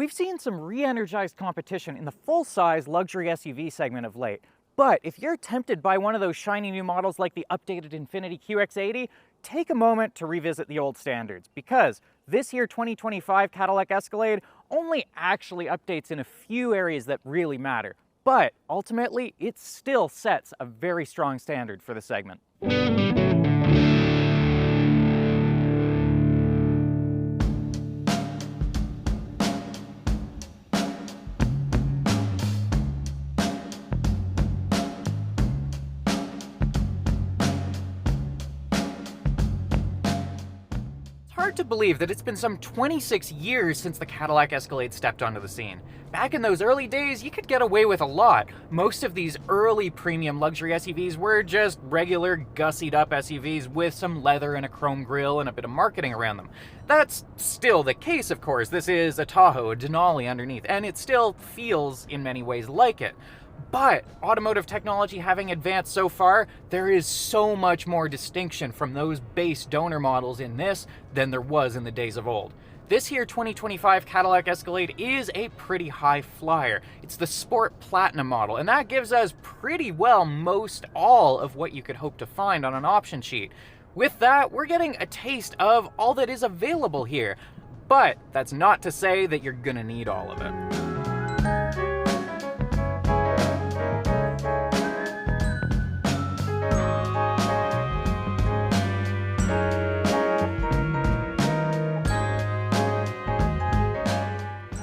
We've seen some re-energized competition in the full-size luxury SUV segment of late. But if you're tempted by one of those shiny new models like the updated Infiniti QX80, take a moment to revisit the old standards, because this year 2025 Cadillac Escalade only actually updates in a few areas that really matter. But ultimately, it still sets a very strong standard for the segment. Hard to believe that it's been some 26 years since the Cadillac Escalade stepped onto the scene. Back in those early days, you could get away with a lot. Most of these early premium luxury SUVs were just regular gussied up SUVs with some leather and a chrome grille and a bit of marketing around them. That's still the case, of course. This is a Tahoe, a Denali underneath, and it still feels in many ways like it. But automotive technology having advanced so far, there is so much more distinction from those base donor models in this than there was in the days of old. This here 2025 Cadillac Escalade is a pretty high flyer. It's the Sport Platinum model, and that gives us pretty well most all of what you could hope to find on an option sheet. With that, we're getting a taste of all that is available here. But that's not to say that you're gonna need all of it.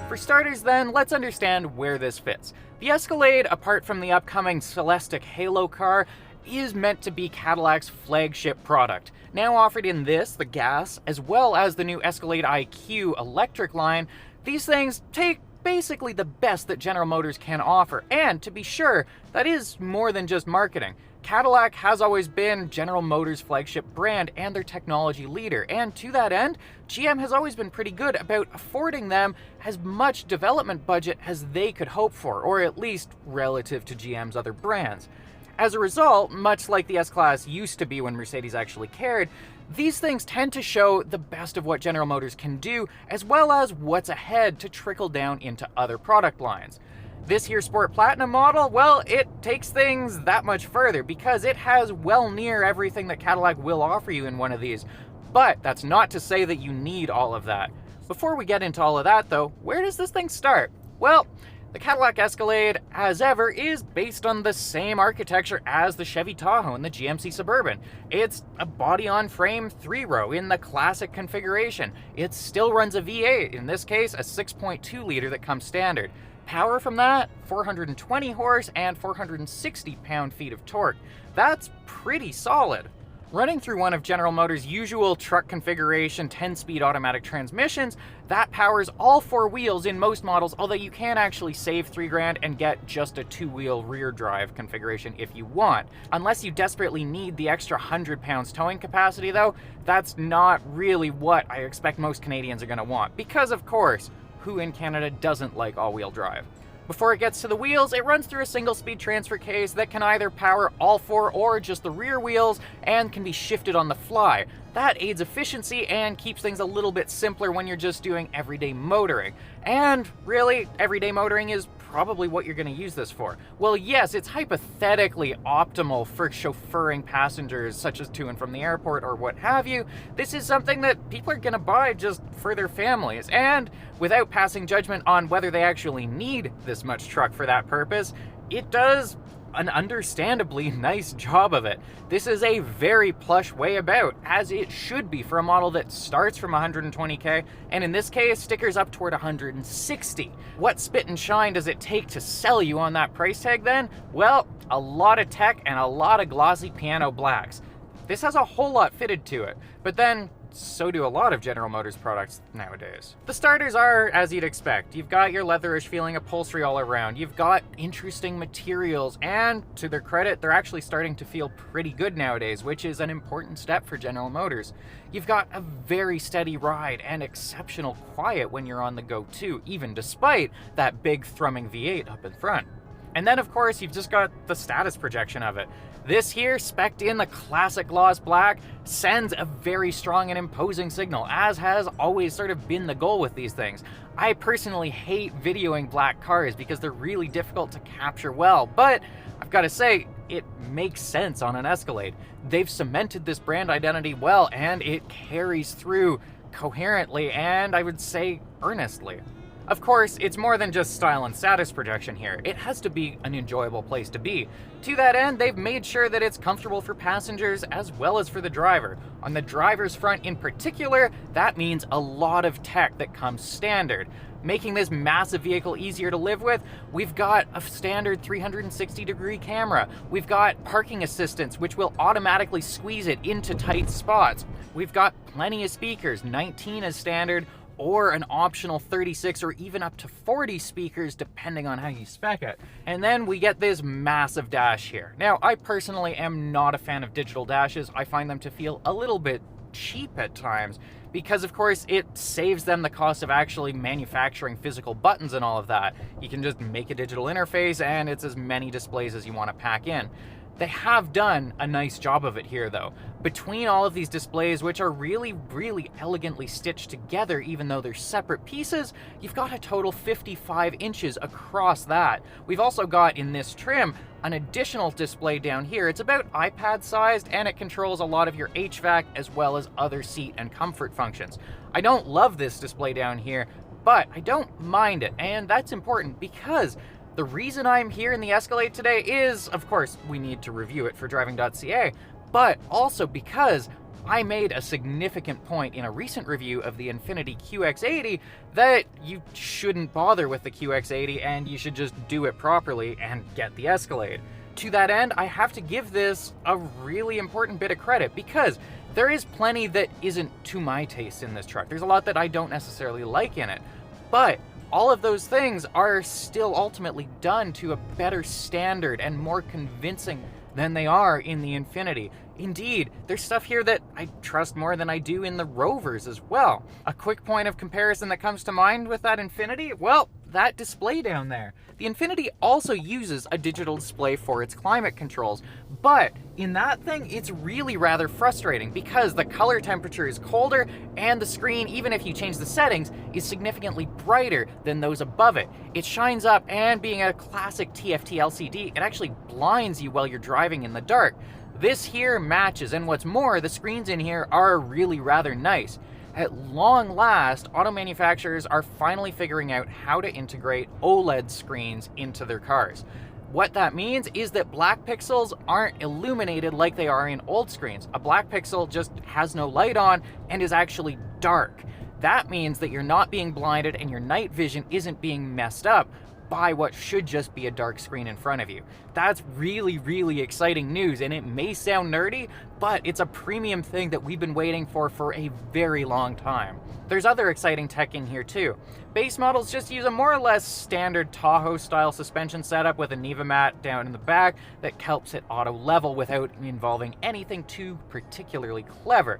For starters then, let's understand where this fits. The Escalade, apart from the upcoming Celestiq Halo car, is meant to be Cadillac's flagship product. Now offered in this, the gas, as well as the new Escalade IQ electric line, these things take basically the best that General Motors can offer, and to be sure, that is more than just marketing. Cadillac has always been General Motors' flagship brand and their technology leader, and to that end, GM has always been pretty good about affording them as much development budget as they could hope for, or at least relative to GM's other brands. As a result, much like the S-Class used to be when Mercedes actually cared, these things tend to show the best of what General Motors can do, as well as what's ahead to trickle down into other product lines. This here Sport Platinum model, well, it takes things that much further because it has well near everything that Cadillac will offer you in one of these. But that's not to say that you need all of that. Before we get into all of that though, where does this thing start? Well, the Cadillac Escalade, as ever, is based on the same architecture as the Chevy Tahoe and the GMC Suburban. It's a body-on-frame 3-row in the classic configuration. It still runs a V8, in this case a 6.2 liter that comes standard. Power from that, 420 horse and 460 pound-feet of torque. That's pretty solid. Running through one of General Motors' usual truck configuration 10-speed automatic transmissions, that powers all 4 wheels in most models, although you can actually save $3,000 and get just a 2-wheel rear drive configuration if you want. Unless you desperately need the extra 100 pounds towing capacity though, that's not really what I expect most Canadians are going to want, because of course, who in Canada doesn't like all-wheel drive? Before it gets to the wheels, it runs through a single-speed transfer case that can either power all 4 or just the rear wheels and can be shifted on the fly. That aids efficiency and keeps things a little bit simpler when you're just doing everyday motoring. And really, everyday motoring is probably what you're going to use this for. Well, yes, it's hypothetically optimal for chauffeuring passengers, such as to and from the airport or what have you. This is something that people are going to buy just for their families. And without passing judgment on whether they actually need this much truck for that purpose, it does an understandably nice job of it. This is a very plush way about, as it should be for a model that starts from 120k, and in this case, stickers up toward 160. What spit and shine does it take to sell you on that price tag then? Well, a lot of tech and a lot of glossy piano blacks. This has a whole lot fitted to it, but then so do a lot of General Motors products nowadays. The starters are as you'd expect. You've got your leatherish feeling upholstery all around. You've got interesting materials, and to their credit, they're actually starting to feel pretty good nowadays, which is an important step for General Motors. You've got a very steady ride and exceptional quiet when you're on the go too, even despite that big thrumming V8 up in front. And then of course you've just got the status projection of it. This here, spec'd in the classic gloss black, sends a very strong and imposing signal, as has always sort of been the goal with these things. I personally hate videoing black cars because they're really difficult to capture well, but I've got to say, it makes sense on an Escalade. They've cemented this brand identity well, and it carries through coherently and I would say earnestly. Of course, it's more than just style and status projection here. It has to be an enjoyable place to be. To that end, they've made sure that it's comfortable for passengers as well as for the driver. On the driver's front in particular, that means a lot of tech that comes standard. Making this massive vehicle easier to live with, we've got a standard 360-degree camera. We've got parking assistance, which will automatically squeeze it into tight spots. We've got plenty of speakers, 19 as standard, or an optional 36 or even up to 40 speakers depending on how you spec it. And then we get this massive dash here. Now, I personally am not a fan of digital dashes. I find them to feel a little bit cheap at times because of course it saves them the cost of actually manufacturing physical buttons and all of that. You can just make a digital interface and it's as many displays as you want to pack in. They have done a nice job of it here though. Between all of these displays, which are really, really elegantly stitched together even though they're separate pieces, you've got a total 55 inches across that. We've also got in this trim an additional display down here. It's about iPad sized and it controls a lot of your HVAC as well as other seat and comfort functions. I don't love this display down here, but I don't mind it, and that's important because the reason I'm here in the Escalade today is, of course, we need to review it for Driving.ca, but also because I made a significant point in a recent review of the Infiniti QX80 that you shouldn't bother with the QX80 and you should just do it properly and get the Escalade. To that end, I have to give this a really important bit of credit because there is plenty that isn't to my taste in this truck. There's a lot that I don't necessarily like in it, but all of those things are still ultimately done to a better standard and more convincing than they are in the Infiniti. Indeed, there's stuff here that I trust more than I do in the Rovers as well. A quick point of comparison that comes to mind with that Infiniti, well, that display down there. The Infiniti also uses a digital display for its climate controls, but in that thing, it's really rather frustrating because the color temperature is colder and the screen, even if you change the settings, is significantly brighter than those above it. It shines up, and being a classic TFT LCD, it actually blinds you while you're driving in the dark. This here matches, and what's more, the screens in here are really rather nice. At long last, auto manufacturers are finally figuring out how to integrate OLED screens into their cars. What that means is that black pixels aren't illuminated like they are in old screens. A black pixel just has no light on and is actually dark. That means that you're not being blinded and your night vision isn't being messed up by what should just be a dark screen in front of you. That's really, really exciting news, and it may sound nerdy, but it's a premium thing that we've been waiting for a very long time. There's other exciting tech in here too. Base models just use a more or less standard Tahoe-style suspension setup with a Neva mat down in the back that helps it auto level without involving anything too particularly clever.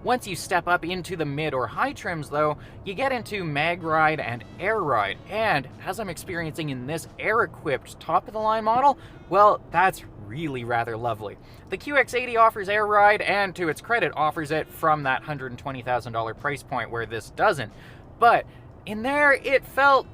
Once you step up into the mid or high trims though, you get into mag ride and air ride, and as I'm experiencing in this air-equipped top-of-the-line model, well, that's really rather lovely. The QX80 offers air ride, and to its credit offers it from that $120,000 price point where this doesn't. But in there, it felt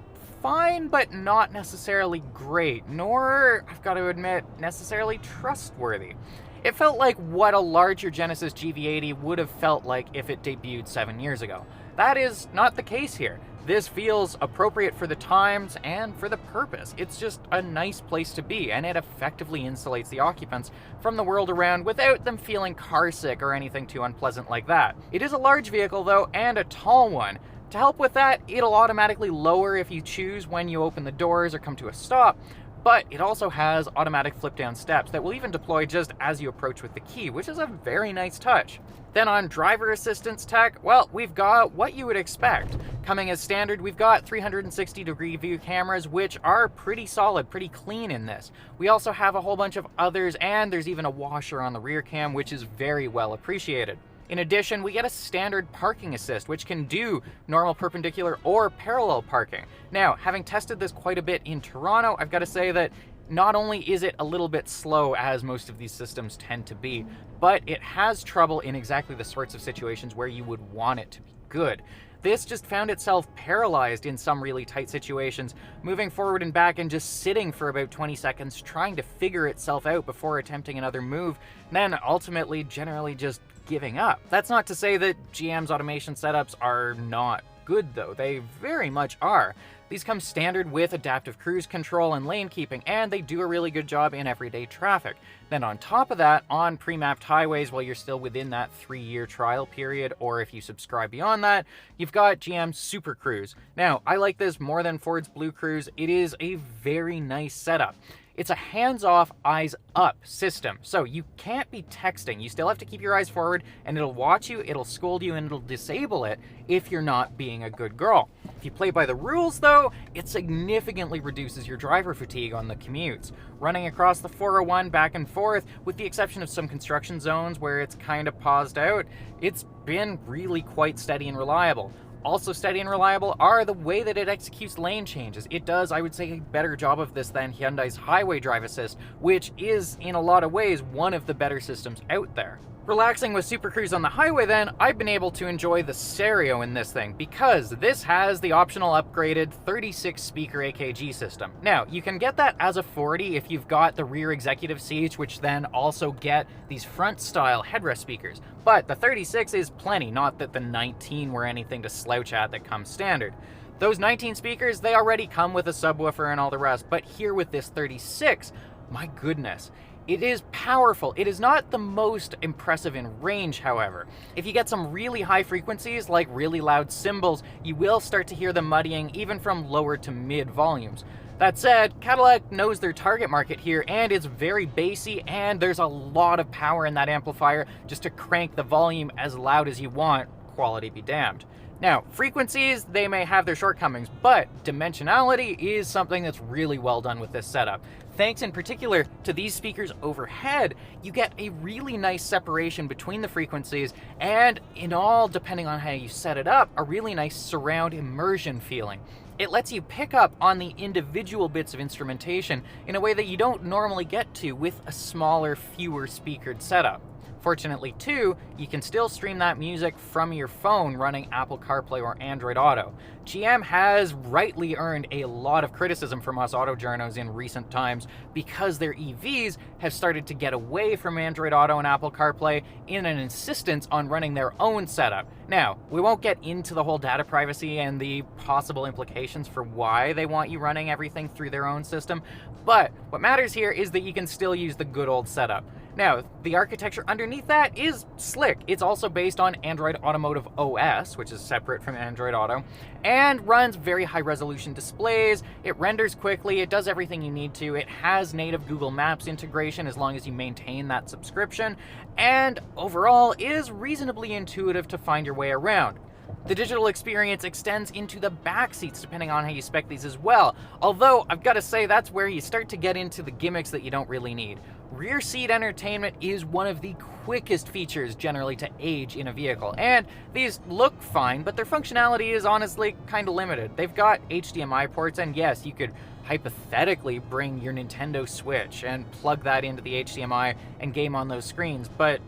fine, but not necessarily great, nor, I've got to admit, necessarily trustworthy. It felt like what a larger Genesis GV80 would have felt like if it debuted 7 years ago. That is not the case here. This feels appropriate for the times and for the purpose. It's just a nice place to be, and it effectively insulates the occupants from the world around without them feeling carsick or anything too unpleasant like that. It is a large vehicle though, and a tall one. To help with that, it'll automatically lower if you choose when you open the doors or come to a stop, but it also has automatic flip-down steps that will even deploy just as you approach with the key, which is a very nice touch. Then on driver assistance tech, well, we've got what you would expect. Coming as standard, we've got 360-degree view cameras, which are pretty solid, pretty clean in this. We also have a whole bunch of others, and there's even a washer on the rear cam, which is very well appreciated. In addition, we get a standard parking assist, which can do normal perpendicular or parallel parking. Now, having tested this quite a bit in Toronto, I've got to say that not only is it a little bit slow, as most of these systems tend to be, but it has trouble in exactly the sorts of situations where you would want it to be good. This just found itself paralyzed in some really tight situations, moving forward and back and just sitting for about 20 seconds trying to figure itself out before attempting another move, then ultimately generally just giving up. That's not to say that GM's automation setups are not good though, they very much are. These come standard with adaptive cruise control and lane keeping, and they do a really good job in everyday traffic. Then on top of that, on pre-mapped highways, while you're still within that 3-year trial period, or if you subscribe beyond that, you've got GM's Super Cruise. Now, I like this more than Ford's Blue Cruise. It is a very nice setup. It's a hands-off, eyes-up system, so you can't be texting. You still have to keep your eyes forward, and it'll watch you, it'll scold you, and it'll disable it if you're not being a good girl. If you play by the rules, though, it significantly reduces your driver fatigue on the commutes. Running across the 401 back and forth, with the exception of some construction zones where it's kind of paused out, it's been really quite steady and reliable. Also steady and reliable are the way that it executes lane changes. It does, I would say, a better job of this than Hyundai's Highway Drive Assist, which is, in a lot of ways, one of the better systems out there. Relaxing with Super Cruise on the highway then, I've been able to enjoy the stereo in this thing because this has the optional upgraded 36 speaker AKG system. Now, you can get that as a 40 if you've got the rear executive seats, which then also get these front style headrest speakers. But the 36 is plenty, not that the 19 were anything to slouch at that comes standard. Those 19 speakers, they already come with a subwoofer and all the rest, but here with this 36, my goodness. It is powerful. It is not the most impressive in range, however. If you get some really high frequencies, like really loud cymbals, you will start to hear them muddying even from lower to mid volumes. That said, Cadillac knows their target market here, and it's very bassy, and there's a lot of power in that amplifier just to crank the volume as loud as you want, quality be damned. Now, frequencies, they may have their shortcomings, but dimensionality is something that's really well done with this setup. Thanks in particular to these speakers overhead, you get a really nice separation between the frequencies, and in all, depending on how you set it up, a really nice surround immersion feeling. It lets you pick up on the individual bits of instrumentation in a way that you don't normally get to with a smaller, fewer speakered setup. Fortunately, too, you can still stream that music from your phone running Apple CarPlay or Android Auto. GM has rightly earned a lot of criticism from us auto journos in recent times because their EVs have started to get away from Android Auto and Apple CarPlay in an insistence on running their own setup. Now, we won't get into the whole data privacy and the possible implications for why they want you running everything through their own system, but what matters here is that you can still use the good old setup. Now, the architecture underneath that is slick. It's also based on Android Automotive OS, which is separate from Android Auto, and runs very high resolution displays. It renders quickly, it does everything you need to. It has native Google Maps integration as long as you maintain that subscription, and overall is reasonably intuitive to find your way around. The digital experience extends into the back seats depending on how you spec these as well, although I've got to say that's where you start to get into the gimmicks that you don't really need. Rear seat entertainment is one of the quickest features generally to age in a vehicle, and these look fine, but their functionality is honestly kind of limited. They've got HDMI ports, and yes, you could hypothetically bring your Nintendo Switch and plug that into the HDMI and game on those screens, but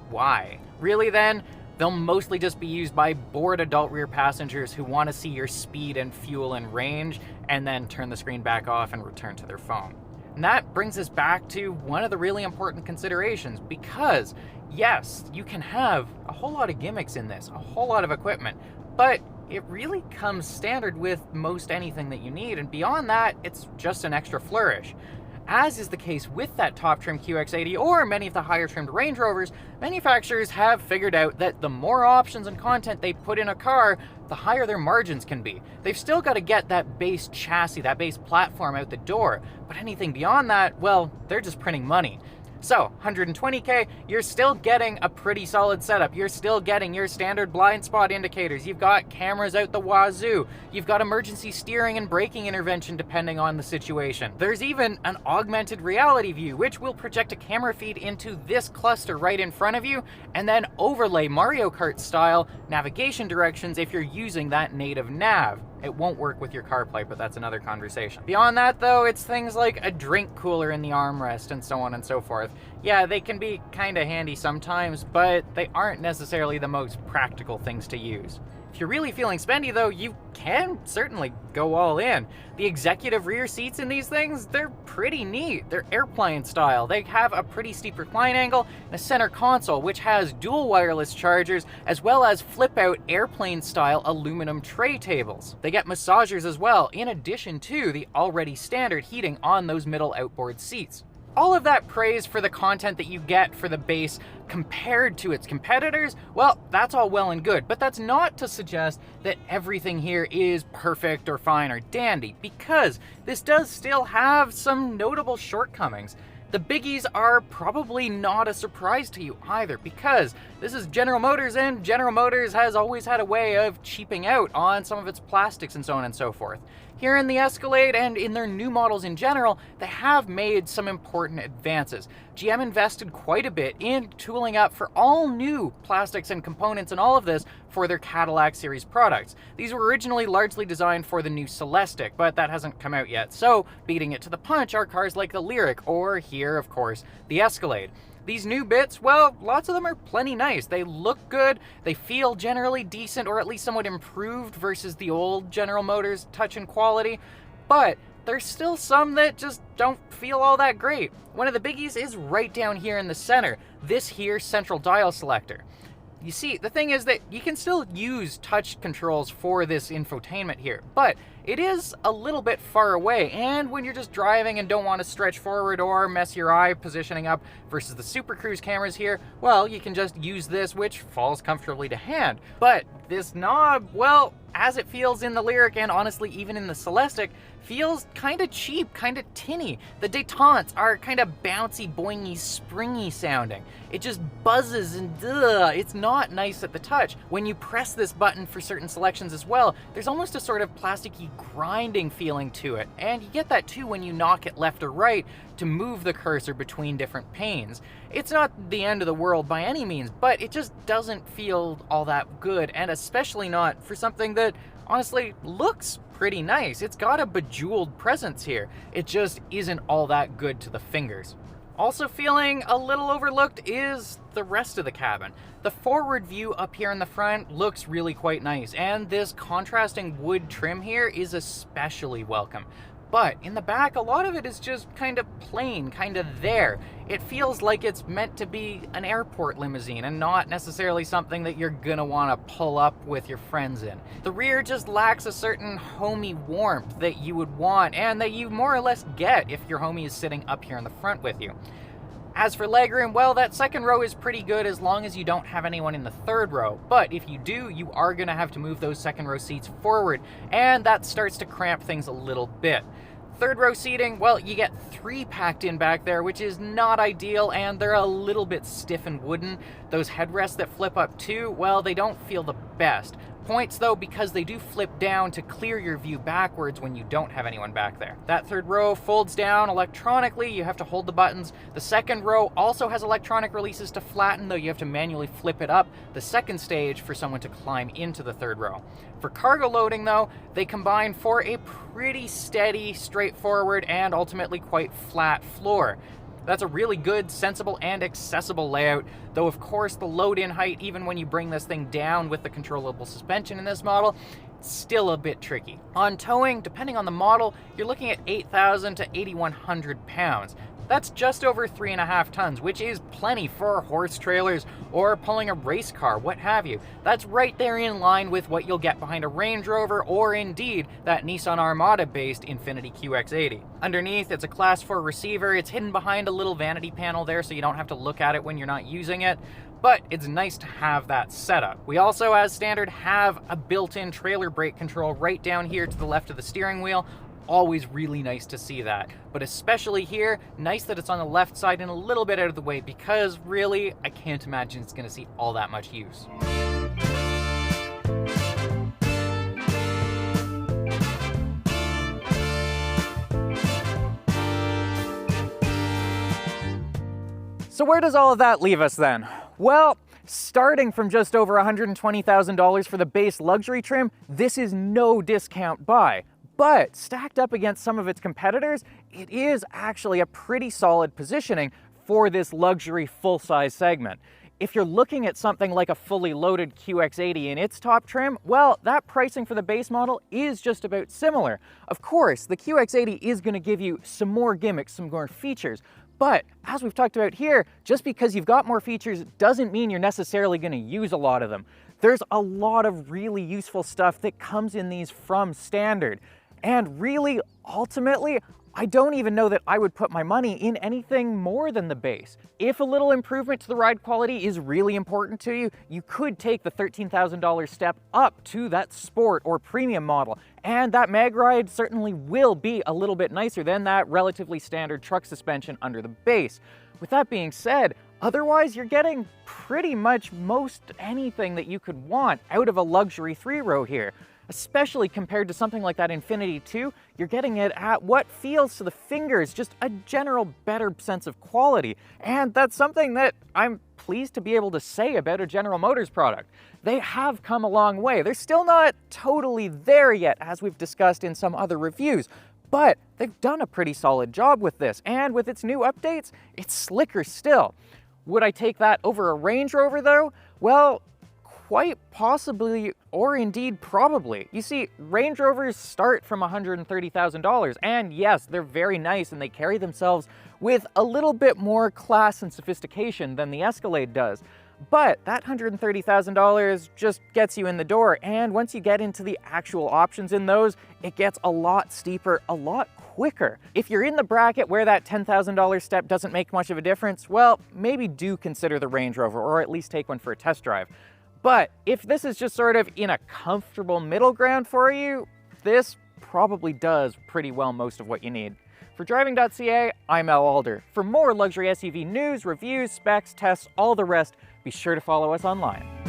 why? Really then? They'll mostly just be used by bored adult rear passengers who want to see your speed and fuel and range, and then turn the screen back off and return to their phone. And that brings us back to one of the really important considerations, because yes, you can have a whole lot of gimmicks in this, a whole lot of equipment, but it really comes standard with most anything that you need, and beyond that, it's just an extra flourish. As is the case with that top trim QX80 or many of the higher trimmed Range Rovers, manufacturers have figured out that the more options and content they put in a car, the higher their margins can be. They've still got to get that base chassis, that base platform out the door, but anything beyond that, well, they're just printing money. So, $120K, you're still getting a pretty solid setup. You're still getting your standard blind spot indicators. You've got cameras out the wazoo. You've got emergency steering and braking intervention depending on the situation. There's even an augmented reality view, which will project a camera feed into this cluster right in front of you, and then overlay Mario Kart style navigation directions if you're using that native nav. It won't work with your CarPlay, but that's another conversation. Beyond that, though, it's things like a drink cooler in the armrest and so on and so forth. Yeah, they can be kind of handy sometimes, but they aren't necessarily the most practical things to use. If you're really feeling spendy, though, you can certainly go all in. The executive rear seats in these things, they're pretty neat. They're airplane style. They have a pretty steep recline angle and a center console, which has dual wireless chargers, as well as flip-out airplane style aluminum tray tables. They get massagers as well, in addition to the already standard heating on those middle outboard seats. All of that praise for the content that you get for the base compared to its competitors, well, that's all well and good, but that's not to suggest that everything here is perfect or fine or dandy, because this does still have some notable shortcomings. The biggies are probably not a surprise to you either, because this is General Motors, and General Motors has always had a way of cheaping out on some of its plastics and so on and so forth. Here in the Escalade and in their new models in general, they have made some important advances. GM invested quite a bit in tooling up for all new plastics and components and all of this for their Cadillac series products. These were originally largely designed for the new Celestiq, but that hasn't come out yet. So, beating it to the punch are cars like the Lyriq, or here, of course, the Escalade. These new bits, well, lots of them are plenty nice. They look good, they feel generally decent, or at least somewhat improved versus the old General Motors touch and quality, but there's still some that just don't feel all that great. One of the biggies is right down here in the center, this here central dial selector. You see, the thing is that you can still use touch controls for this infotainment here, but it is a little bit far away, and when you're just driving and don't want to stretch forward or mess your eye positioning up versus the Super Cruise cameras here, well, you can just use this, which falls comfortably to hand. But this knob, well, as it feels in the Lyriq and honestly even in the Celestiq, feels kind of cheap, kind of tinny. The detentes are kind of bouncy, boingy, springy sounding. It just buzzes and it's not nice at the touch. When you press this button for certain selections as well, there's almost a sort of plasticky grinding feeling to it. And you get that too when you knock it left or right to move the cursor between different panes. It's not the end of the world by any means, but it just doesn't feel all that good, and especially not for something that honestly looks pretty nice. It's got a bejeweled presence here. It just isn't all that good to the fingers. Also feeling a little overlooked is the rest of the cabin. The forward view up here in the front looks really quite nice, and this contrasting wood trim here is especially welcome. But in the back, a lot of it is just kind of plain, kind of there. It feels like it's meant to be an airport limousine and not necessarily something that you're gonna wanna pull up with your friends in. The rear just lacks a certain homey warmth that you would want and that you more or less get if your homie is sitting up here in the front with you. As for legroom, well, that second row is pretty good as long as you don't have anyone in the third row. But if you do, you are going to have to move those second row seats forward, and that starts to cramp things a little bit. Third row seating, well, you get 3 packed in back there, which is not ideal, and they're a little bit stiff and wooden. Those headrests that flip up too, well, they don't feel the best. Points though, because they do flip down to clear your view backwards when you don't have anyone back there. That third row folds down electronically, you have to hold the buttons. The second row also has electronic releases to flatten, though you have to manually flip it up the second stage for someone to climb into the third row. For cargo loading though, they combine for a pretty steady, straightforward, and ultimately quite flat floor. That's a really good, sensible, and accessible layout, though of course the load-in height, even when you bring this thing down with the controllable suspension in this model, it's still a bit tricky. On towing, depending on the model, you're looking at 8,000 to 8,100 pounds. That's just over 3.5 tons, which is plenty for horse trailers or pulling a race car, what have you. That's right there in line with what you'll get behind a Range Rover or indeed that Nissan Armada-based Infiniti QX80. Underneath, it's a Class 4 receiver. It's hidden behind a little vanity panel there so you don't have to look at it when you're not using it. But it's nice to have that setup. We also, as standard, have a built-in trailer brake control right down here to the left of the steering wheel. Always really nice to see that, but especially here, nice that it's on the left side and a little bit out of the way, because really, I can't imagine it's going to see all that much use. So where does all of that leave us then? Well, Starting from just over $120,000 for the base luxury trim, this is no discount buy. But stacked up against some of its competitors, it is actually a pretty solid positioning for this luxury full-size segment. If you're looking at something like a fully loaded QX80 in its top trim, well, that pricing for the base model is just about similar. Of course, the QX80 is going to give you some more gimmicks, some more features, but as we've talked about here, just because you've got more features doesn't mean you're necessarily going to use a lot of them. There's a lot of really useful stuff that comes in these from standard. And really, ultimately, I don't even know that I would put my money in anything more than the base. If a little improvement to the ride quality is really important to you, you could take the $13,000 step up to that sport or premium model. And that mag ride certainly will be a little bit nicer than that relatively standard truck suspension under the base. With that being said, otherwise you're getting pretty much most anything that you could want out of a luxury 3-row here. Especially compared to something like that Infiniti 2, you're getting it at what feels to the fingers just a general better sense of quality. And that's something that I'm pleased to be able to say about a General Motors product. They have come a long way. They're still not totally there yet, as we've discussed in some other reviews, but they've done a pretty solid job with this. And with its new updates, it's slicker still. Would I take that over a Range Rover though? Well, quite possibly, or indeed probably. You see, Range Rovers start from $130,000, and yes, they're very nice and they carry themselves with a little bit more class and sophistication than the Escalade does. But that $130,000 just gets you in the door, and once you get into the actual options in those, it gets a lot steeper, a lot quicker. If you're in the bracket where that $10,000 step doesn't make much of a difference, well, maybe do consider the Range Rover, or at least take one for a test drive. But if this is just sort of in a comfortable middle ground for you, this probably does pretty well most of what you need. For Driving.ca, I'm Al Alder. For more luxury SUV news, reviews, specs, tests, all the rest, be sure to follow us online.